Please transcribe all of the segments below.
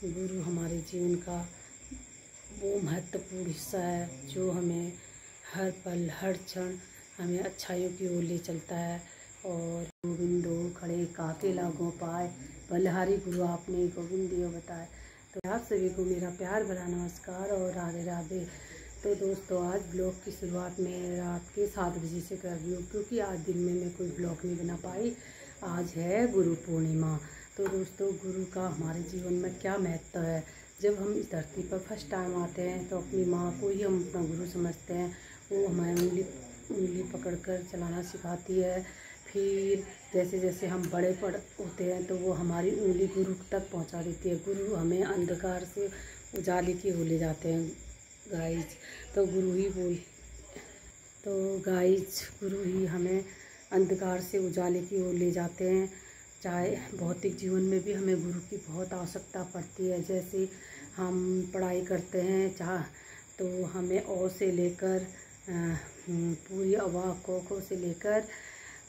गुरु हमारे जीवन का वो महत्वपूर्ण हिस्सा है जो हमें हर पल हर क्षण हमें अच्छाइयों की ओर ले चलता है। और गोविंदो खड़े काके लागो पाए, बलिहारी गुरु आपने गोविंद दियो बताए। तो आप सभी को मेरा प्यार भरा नमस्कार और राधे राधे। तो दोस्तों, आज ब्लॉग की शुरुआत में रात के 7 बजे से कर रही हूँ, क्योंकि आज दिन में मैं कोई ब्लॉग नहीं बना पाई। आज है गुरु पूर्णिमा। तो दोस्तों, गुरु का हमारे जीवन में क्या महत्व है। जब हम इस धरती पर फर्स्ट टाइम आते हैं तो अपनी माँ को ही हम अपना गुरु समझते हैं। वो हमारी उंगली पकड़कर चलाना सिखाती है। फिर जैसे जैसे हम बड़े होते हैं तो वो हमारी उंगली गुरु तक पहुंचा देती है। गुरु हमें अंधकार से उजाले की ओर ले जाते हैं गाइज। तो गुरु ही हमें अंधकार से उजाले की ओर ले जाते हैं। चाहे भौतिक जीवन में भी हमें गुरु की बहुत आवश्यकता पड़ती है। जैसे हम पढ़ाई करते हैं तो हमें अ से लेकर पूरी अवा क से लेकर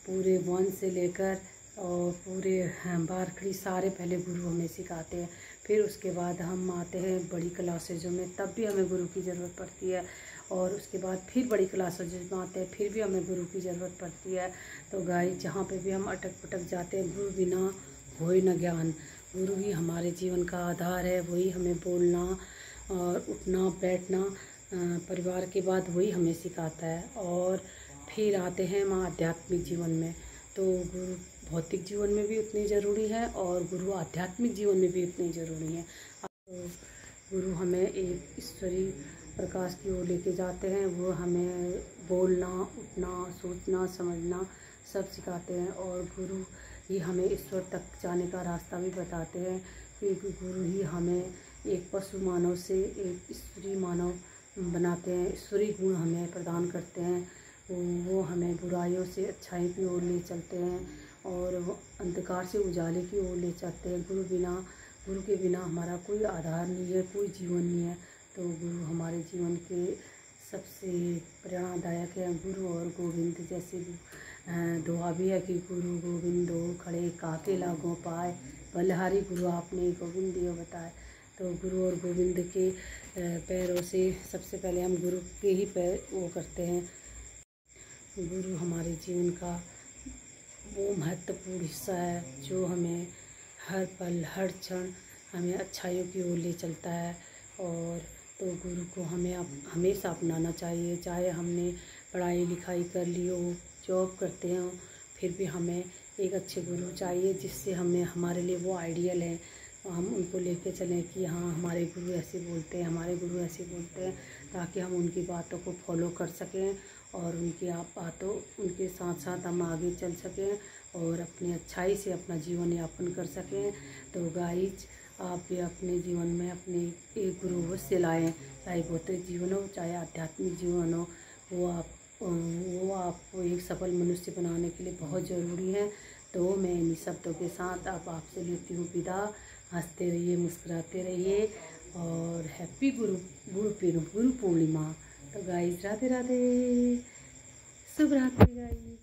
पूरे वन से लेकर और पूरे बारखड़ी सारे पहले गुरु हमें सिखाते हैं। फिर उसके बाद हम आते हैं बड़ी क्लासेजों में, तब भी हमें गुरु की ज़रूरत पड़ती है। और उसके बाद फिर बड़ी क्लासेज में आते हैं, फिर भी हमें गुरु की ज़रूरत पड़ती है। तो गाइस, जहाँ पे भी हम अटक पटक जाते हैं, गुरु बिना होए न ज्ञान। गुरु ही हमारे जीवन का आधार है। वही हमें बोलना और उठना बैठना परिवार के बाद वही हमें सिखाता है। और फिर आते हैं हम आध्यात्मिक जीवन में। तो गुरु भौतिक जीवन में भी उतनी ज़रूरी है और गुरु आध्यात्मिक जीवन में भी उतनी ज़रूरी है। तो गुरु हमें एक ईश्वरीय प्रकाश की ओर लेके जाते हैं। वो हमें बोलना उठना सोचना समझना सब सिखाते हैं। और गुरु ही हमें ईश्वर तक जाने का रास्ता भी बताते हैं, क्योंकि गुरु ही हमें एक पशु मानव से एक ईश्वरीय मानव बनाते हैं। ईश्वरीय गुण हमें प्रदान करते हैं। वो हमें बुराइयों से अच्छाई की ओर ले चलते हैं और वो अंधकार से उजाले की ओर ले चलते हैं। गुरु के बिना हमारा कोई आधार नहीं है, कोई जीवन नहीं है। तो गुरु हमारे जीवन के सबसे प्रेरणादायक है। गुरु और गोविंद जैसे दुआ भी है कि गुरु गोविंदो खड़े काके लागो पाए, बलिहारी गुरु आपने गोविंद दियो बताए। तो गुरु और गोविंद के पैरों से सबसे पहले हम गुरु के ही पैर वो करते हैं। गुरु हमारे जीवन का वो महत्वपूर्ण हिस्सा है जो हमें हर पल हर क्षण हमें अच्छाइयों की ओर ले चलता है। और तो गुरु को हमें हमेशा अपनाना चाहिए। चाहे हमने पढ़ाई लिखाई कर ली हो, जॉब करते हो, फिर भी हमें एक अच्छे गुरु चाहिए जिससे हमारे लिए वो आइडियल है। हम उनको लेके चलें कि हाँ, हमारे गुरु ऐसे बोलते हैं, हमारे गुरु ऐसे बोलते हैं, ताकि हम उनकी बातों को फॉलो कर सकें और उनके साथ साथ हम आगे चल सकें और अपनी अच्छाई से अपना जीवन यापन कर सकें। तो गाइज, आप भी अपने जीवन में अपने एक गुरु अवश्य लाएँ, चाहे भौतिक जीवन हो चाहे आध्यात्मिक जीवन हो। वो आपको एक सफल मनुष्य बनाने के लिए बहुत ज़रूरी है। तो मैं इन्हीं शब्दों के साथ अब आपसे लेती हूँ विदा। हंसते रहिए, मुस्कुराते रहिए और हैप्पी गुरु पूर्णिमा। तो गाइस, राधे राधे, शुभ रात्रि गाइस।